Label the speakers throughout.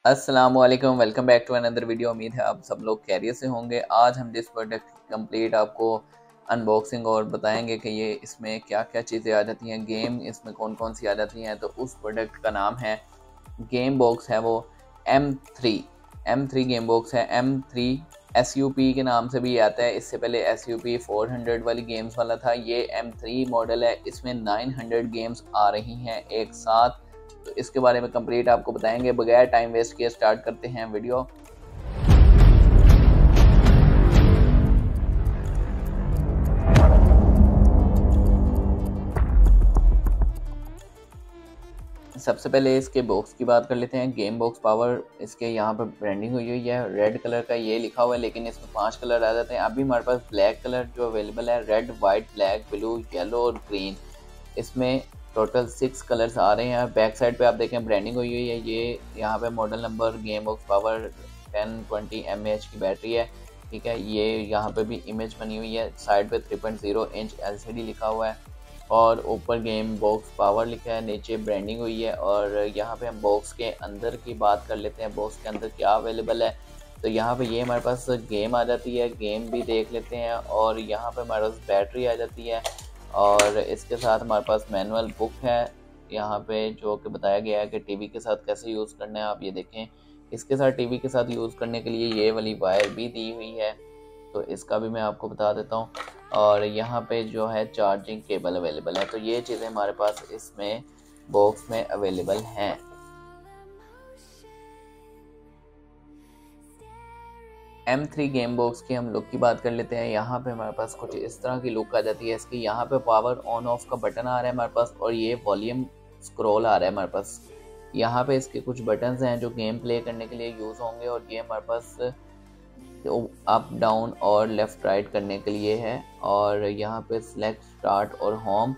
Speaker 1: अस्सलामुअलैकुम, welcome back to another video. उम्मीद है आप सब लोग खैरियत से होंगे। आज हम जिस प्रोडक्ट की कंप्लीट आपको अनबॉक्सिंग और बताएंगे कि ये इसमें क्या क्या चीज़ें आ जाती हैं, गेम इसमें कौन कौन सी आ जाती हैं। तो उस प्रोडक्ट का नाम है गेम बॉक्स, है वो M3 गेम बॉक्स है। M3 SUP के नाम से भी आता है। इससे पहले SUP 400 वाली गेम्स वाला था। ये M3 मॉडल है। इसमें 900 गेम्स आ रही हैं एक साथ। तो इसके बारे में कंप्लीट आपको बताएंगे। बगैर टाइम वेस्ट किए स्टार्ट करते हैं वीडियो। सबसे पहले इसके बॉक्स की बात कर लेते हैं। गेम बॉक्स पावर, इसके यहाँ पर ब्रांडिंग हुई हुई है। रेड कलर का ये लिखा हुआ है, लेकिन इसमें 5 कलर आ जाते हैं। अभी हमारे पास ब्लैक कलर जो अवेलेबल है, red, white, black, blue, yellow और ग्रीन। इसमें टोटल 6 कलर्स आ रहे हैं। बैक साइड पे आप देखें ब्रांडिंग हुई हुई है। ये यहाँ पे model number, game box power 1020 mAh की बैटरी है। ठीक है, ये यहाँ पे भी इमेज बनी हुई है। साइड पे 3.0 इंच LCD लिखा हुआ है और ऊपर गेम बॉक्स पावर लिखा है। नीचे ब्रांडिंग हुई है। और यहाँ पे हम बॉक्स के अंदर की बात कर लेते हैं। बॉक्स के अंदर क्या अवेलेबल है, तो यहाँ पे ये हमारे पास गेम आ जाती है। गेम भी देख लेते हैं। और यहाँ पे हमारे पास बैटरी आ जाती है और इसके साथ हमारे पास मैनुअल बुक है यहाँ पे, जो कि बताया गया है कि टीवी के साथ कैसे यूज़ करना है। आप ये देखें, इसके साथ टीवी के साथ यूज़ करने के लिए ये वाली वायर भी दी हुई है, तो इसका भी मैं आपको बता देता हूँ। और यहाँ पे जो है चार्जिंग केबल अवेलेबल है। तो ये चीज़ें हमारे पास इसमें बॉक्स में अवेलेबल हैं। M3 गेम बॉक्स की हम लुक की बात कर लेते हैं। यहाँ पे हमारे पास कुछ इस तरह की लुक आ जाती है इसकी। यहाँ पे पावर ऑन ऑफ का बटन आ रहा है हमारे पास और ये वॉल्यूम स्क्रॉल आ रहा है हमारे पास। यहाँ पे इसके कुछ बटन्स हैं जो गेम प्ले करने के लिए यूज़ होंगे और ये हमारे पास अप डाउन और लेफ़्ट राइट करने के लिए है। और यहाँ पे सिलेक्ट, स्टार्ट और होम।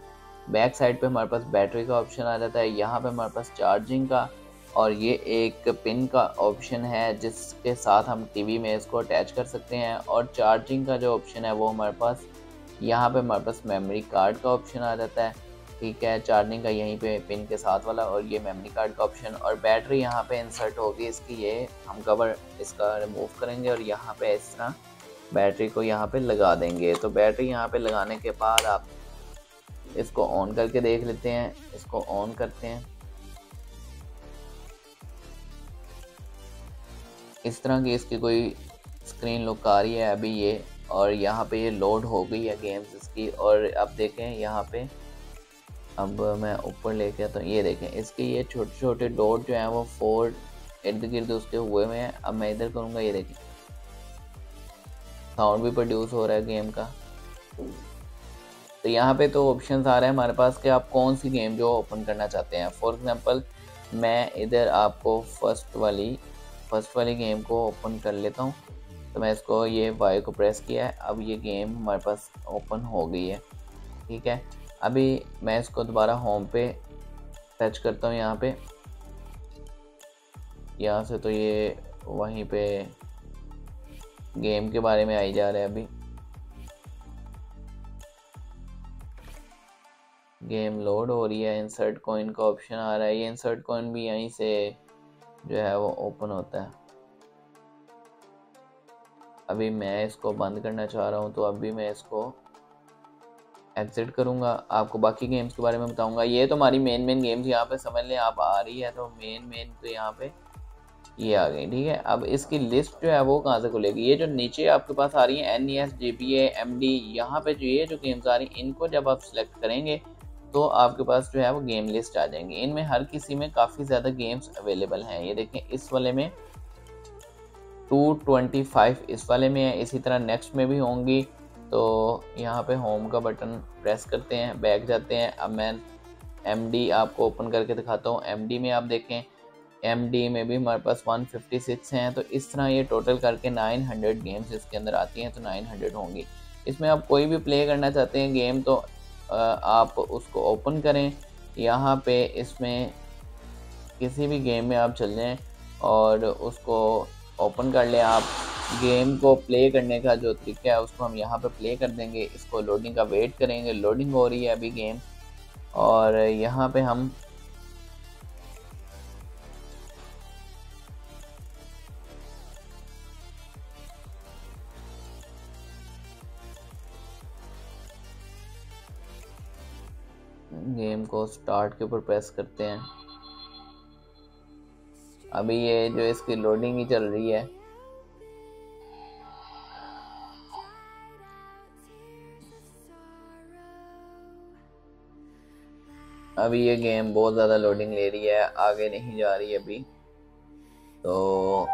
Speaker 1: बैक साइड पे हमारे पास बैटरी का ऑप्शन आ जाता है। यहाँ पे हमारे पास चार्जिंग का और ये एक पिन का ऑप्शन है जिसके साथ हम टीवी में इसको अटैच कर सकते हैं। और चार्जिंग का जो ऑप्शन है वो हमारे पास, यहाँ पे हमारे पास मेमोरी कार्ड का ऑप्शन आ जाता है। ठीक है, चार्जिंग का यहीं पे पिन के साथ वाला और ये मेमोरी कार्ड का ऑप्शन। और बैटरी यहाँ पे इंसर्ट होगी इसकी। ये हम कवर इसका रिमूव करेंगे और यहाँ पे इस तरह बैटरी को यहाँ पे लगा देंगे। तो बैटरी यहाँ पे लगाने के बाद आप इसको ऑन करके देख लेते हैं। इसको ऑन करते हैं, इस तरह की इसकी कोई स्क्रीन लुक आ रही है अभी ये। और यहाँ पे ये लोड हो गई है गेम्स इसकी। और अब देखें यहाँ पे, अब मैं ऊपर लेके आता हूँ। ये देखें इसके ये छोटे छोटे डॉट जो हैं वो 4 इर्द गिर्द उसके हुए हुए हैं। अब मैं इधर करूँगा, ये देखें साउंड भी प्रोड्यूस हो रहा है गेम का। तो यहाँ पे तो ऑप्शंस आ रहे हैं हमारे पास कि आप कौन सी गेम जो ओपन करना चाहते हैं। फॉर एग्जांपल मैं इधर आपको फर्स्ट वाली गेम को ओपन कर लेता हूँ। तो मैं इसको ये वाई को प्रेस किया है। अब ये गेम हमारे पास ओपन हो गई है। ठीक है, अभी मैं इसको दोबारा होम पे टच करता हूँ। यहाँ से तो ये वहीं पे गेम के बारे में आई जा रहा है। अभी गेम लोड हो रही है। इंसर्ट कॉइन का ऑप्शन आ रहा है। ये इंसर्ट कॉइन भी यहीं से जो है वो ओपन होता है। अभी मैं इसको बंद करना चाह रहा हूँ, तो अभी मैं इसको एग्जिट करूँगा। आपको बाकी गेम्स के बारे में बताऊँगा। ये तो हमारी मेन गेम्स यहाँ पे समझ लें आप आ रही है। तो मेन तो यहाँ पे ये आ गई। ठीक है, अब इसकी लिस्ट जो है वो कहाँ से खुलेगी। ये जो नीचे आपके पास आ रही है NES, GPA, MD, यहाँ पे जो गेम्स आ रही हैं, इनको जब आप सिलेक्ट करेंगे तो आपके पास जो है वो गेम लिस्ट आ जाएंगी। इनमें हर किसी में काफ़ी ज़्यादा गेम्स अवेलेबल हैं। ये देखें, इस वाले में 225 इस वाले में है। इसी तरह नेक्स्ट में भी होंगी। तो यहाँ पे होम का बटन प्रेस करते हैं, बैक जाते हैं। अब मैं MD आपको ओपन करके दिखाता हूँ। MD में आप देखें, MD में भी हमारे पास 156 हैं। तो इस तरह ये टोटल करके 900 गेम्स इसके अंदर आती हैं। तो 900 होंगी। इसमें आप कोई भी प्ले करना चाहते हैं गेम, तो आप उसको ओपन करें। यहाँ पे इसमें किसी भी गेम में आप चल जाएँ और उसको ओपन कर लें। आप गेम को प्ले करने का जो तरीका है उसको हम यहाँ पे प्ले कर देंगे। इसको लोडिंग का वेट करेंगे। लोडिंग हो रही है अभी गेम। और यहाँ पे हम गेम को स्टार्ट के ऊपर प्रेस करते हैं। अभी ये जो इसकी लोडिंग ही चल रही है। अभी ये गेम बहुत ज़्यादा लोडिंग ले रही है, आगे नहीं जा रही है अभी। तो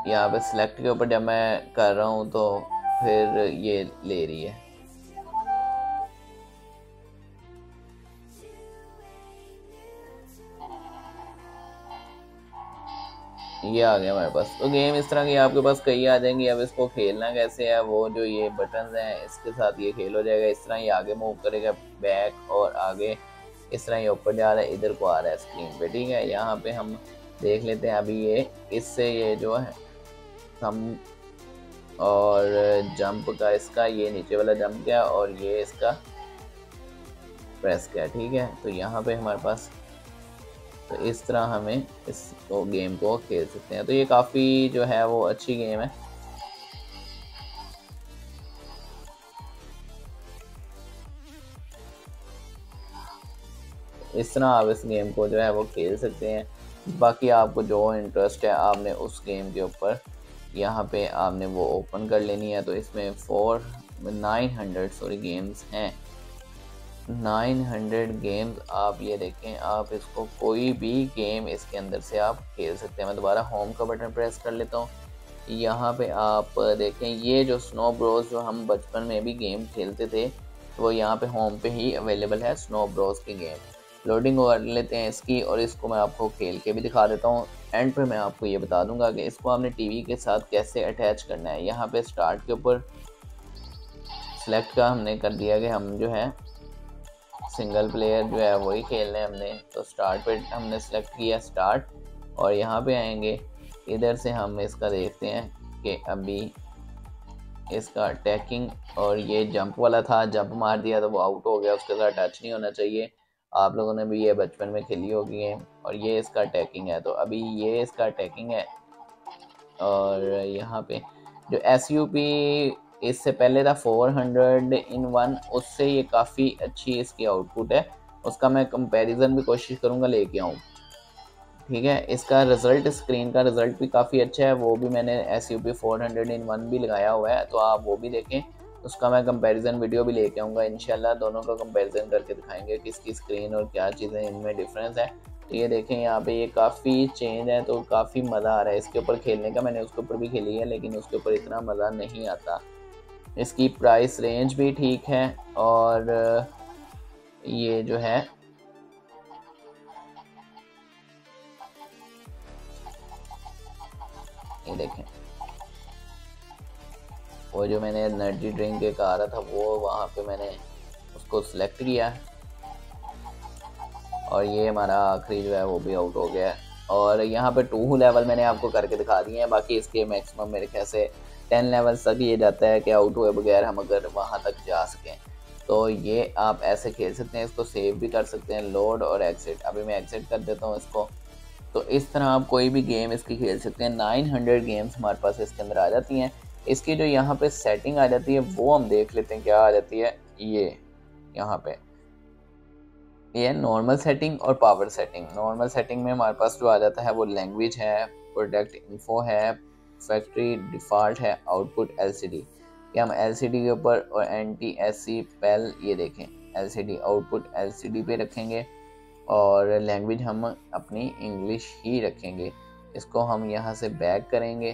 Speaker 1: यहाँ पे सिलेक्ट के ऊपर जब मैं कर रहा हूँ तो फिर ये ले रही है। ये आ गया हमारे पास। तो गेम इस तरह की आपके पास कई आ जाएंगी। अब इसको खेलना कैसे है, वो जो ये बटन्स हैं इसके साथ ये खेल हो जाएगा। इस तरह ये आगे मूव करेगा, बैक और आगे इस तरह ये ऊपर जा रहा है, इधर को आ रहा है स्क्रीन पे, ठीक है। यहाँ पे हम देख लेते हैं अभी ये इससे ये जो है हम और जंप का इसका ये नीचे वाला जंप किया और ये इसका प्रेस किया, ठीक है। तो यहाँ पे हमारे पास तो इस तरह हमें इस गेम को खेल सकते हैं। तो ये काफ़ी जो है वो अच्छी गेम है। इस तरह आप इस गेम को जो है वो खेल सकते हैं। बाकी आपको जो इंटरेस्ट है आपने उस गेम के ऊपर यहाँ पे आपने वो ओपन कर लेनी है। तो इसमें 900 गेम्स हैं, 900 गेम्स। आप ये देखें, आप इसको कोई भी गेम इसके अंदर से आप खेल सकते हैं। मैं दोबारा होम का बटन प्रेस कर लेता हूँ। यहाँ पे आप देखें ये जो स्नो ब्रोस जो हम बचपन में भी गेम खेलते थे वो यहाँ पे होम पे ही अवेलेबल है, स्नो ब्रोस की गेम। लोडिंग कर लेते हैं इसकी और इसको मैं आपको खेल के भी दिखा देता हूँ। एंड पे मैं आपको ये बता दूंगा कि इसको आपने टीवी के साथ कैसे अटैच करना है। यहाँ पे स्टार्ट के ऊपर सिलेक्ट का हमने कर दिया कि हम जो है सिंगल प्लेयर जो है वही खेलना है हमने। तो स्टार्ट पे हमने सेलेक्ट किया स्टार्ट और यहाँ पे आएंगे, इधर से हम इसका देखते हैं कि अभी इसका अटैकिंग और ये जंप वाला था, जंप मार दिया तो वो आउट हो गया, उसके साथ टच नहीं होना चाहिए। आप लोगों ने भी ये बचपन में खेली होगी गेम। और ये इसका अटैकिंग है, तो अभी ये इसका अटैकिंग है। और यहाँ पे जो SUP इससे पहले था 400 in 1, उससे ये काफ़ी अच्छी इसकी आउटपुट है। उसका मैं कंपैरिजन भी कोशिश करूँगा लेके आऊँ, ठीक है। इसका रिज़ल्ट, स्क्रीन का रिज़ल्ट भी काफ़ी अच्छा है। वो भी मैंने SUP 400 in 1 भी लगाया हुआ है, तो आप वो भी देखें। उसका मैं कंपैरिजन वीडियो भी लेके आऊँगा इंशाल्लाह। दोनों का कंपैरिजन करके दिखाएंगे किसकी स्क्रीन और क्या चीज़ें इनमें डिफरेंस है। तो ये देखें यहाँ पे ये काफ़ी चेंज है, तो काफ़ी मज़ा आ रहा है इसके ऊपर खेलने का। मैंने उसके ऊपर भी खेली है लेकिन उसके ऊपर इतना मज़ा नहीं आता। इसकी प्राइस रेंज भी ठीक है और ये जो है ये देखें, वो जो मैंने एनर्जी ड्रिंक एक आ रहा था वो वहाँ पे मैंने उसको सिलेक्ट किया और ये हमारा आखिरी जो है वो भी आउट हो गया। और यहाँ पे 2 लेवल मैंने आपको करके दिखा दिए हैं। बाकी इसके मैक्सिमम मेरे ख्याल से 10 लेवल तक ये जाता है कि आउट हुए बगैर हम अगर वहाँ तक जा सकें। तो ये आप ऐसे खेल सकते हैं, इसको सेव भी कर सकते हैं, लोड और एग्जिट। अभी मैं एग्जिट कर देता हूँ इसको। तो इस तरह आप कोई भी गेम इसकी खेल सकते हैं। 900 गेम्स हमारे पास इसके अंदर आ जाती हैं। इसकी जो यहाँ पे सेटिंग आ जाती है वो हम देख लेते हैं क्या आ जाती है। ये यहाँ पे ये नॉर्मल सेटिंग और पावर सेटिंग। नॉर्मल सेटिंग में हमारे पास जो आ जाता है वो लैंग्वेज है, प्रोडक्ट इन्फो है, फैक्ट्री डिफ़ॉल्ट है, आउटपुट LCD कि हम LCD के ऊपर और NTSC PAL ये देखें LCD आउटपुट LCD पे रखेंगे और लैंग्वेज हम अपनी इंग्लिश ही रखेंगे। इसको हम यहाँ से बैक करेंगे।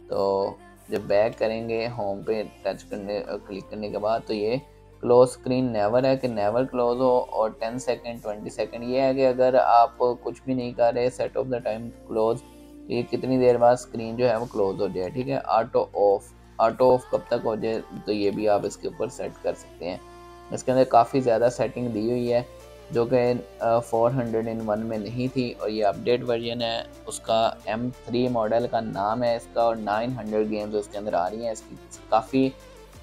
Speaker 1: तो जब बैक करेंगे होम पे टच करने क्लिक करने के बाद तो ये क्लोज स्क्रीन नेवर है कि नेवर क्लोज हो, और 10 सेकेंड 20 सेकेंड ये है कि अगर आप कुछ भी नहीं कर रहे set of the time close, ये कितनी देर बाद स्क्रीन जो है वो क्लोज हो जाए, ठीक है। ऑटो ऑफ कब तक हो जाए तो ये भी आप इसके ऊपर सेट कर सकते हैं। इसके अंदर काफ़ी ज़्यादा सेटिंग दी हुई है जो कि 400 in 1 में नहीं थी और ये अपडेट वर्जन है उसका। M3 मॉडल का नाम है इसका और 900 गेम्स इसके अंदर आ रही हैं। इसकी काफ़ी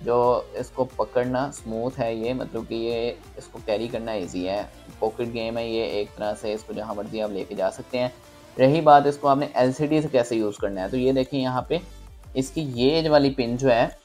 Speaker 1: जो इसको पकड़ना स्मूथ है, ये मतलब कि ये इसको कैरी करना इजी है। पॉकेट गेम है ये एक तरह से, इसको जहाँ मर्जी आप लेके जा सकते हैं। रही बात इसको आपने LCD से कैसे यूज़ करना है, तो ये देखिए यहाँ पे इसकी ये वाली पिन जो है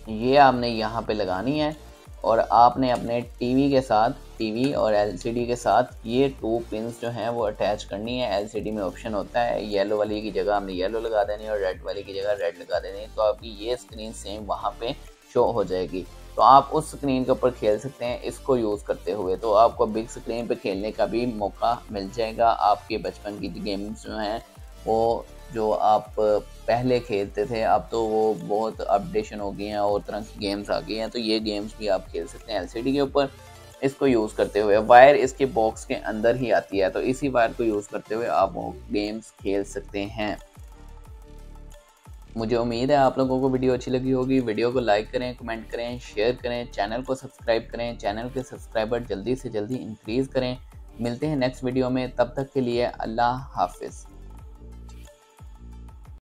Speaker 1: ये आपने यहाँ पे लगानी है और आपने अपने टीवी और एलसीडी के साथ ये 2 पिन्स जो हैं वो अटैच करनी है। एलसीडी में ऑप्शन होता है येलो वाली की जगह हमने येलो लगा देनी है और रेड वाली की जगह रेड लगा देनी है, तो आपकी ये स्क्रीन सेम वहाँ पे शो हो जाएगी। तो आप उस स्क्रीन के ऊपर खेल सकते हैं इसको यूज़ करते हुए, तो आपको बिग स्क्रीन पे खेलने का भी मौका मिल जाएगा। आपके बचपन की गेम्स जो हैं वो जो आप पहले खेलते थे अब तो वो बहुत अपडेशन हो गई हैं और तरह की गेम्स आ गई हैं, तो ये गेम्स भी आप खेल सकते हैं एलसीडी के ऊपर इसको यूज़ करते हुए। वायर इसके बॉक्स के अंदर ही आती है, तो इसी वायर को यूज़ करते हुए आप वो गेम्स खेल सकते हैं। मुझे उम्मीद है आप लोगों को वीडियो अच्छी लगी होगी। वीडियो को लाइक करें, कमेंट करें, शेयर करें, चैनल को सब्सक्राइब करें। चैनल के सब्सक्राइबर जल्दी से जल्दी इंक्रीज़ करें। मिलते हैं नेक्स्ट वीडियो में, तब तक के लिए अल्लाह हाफिज़।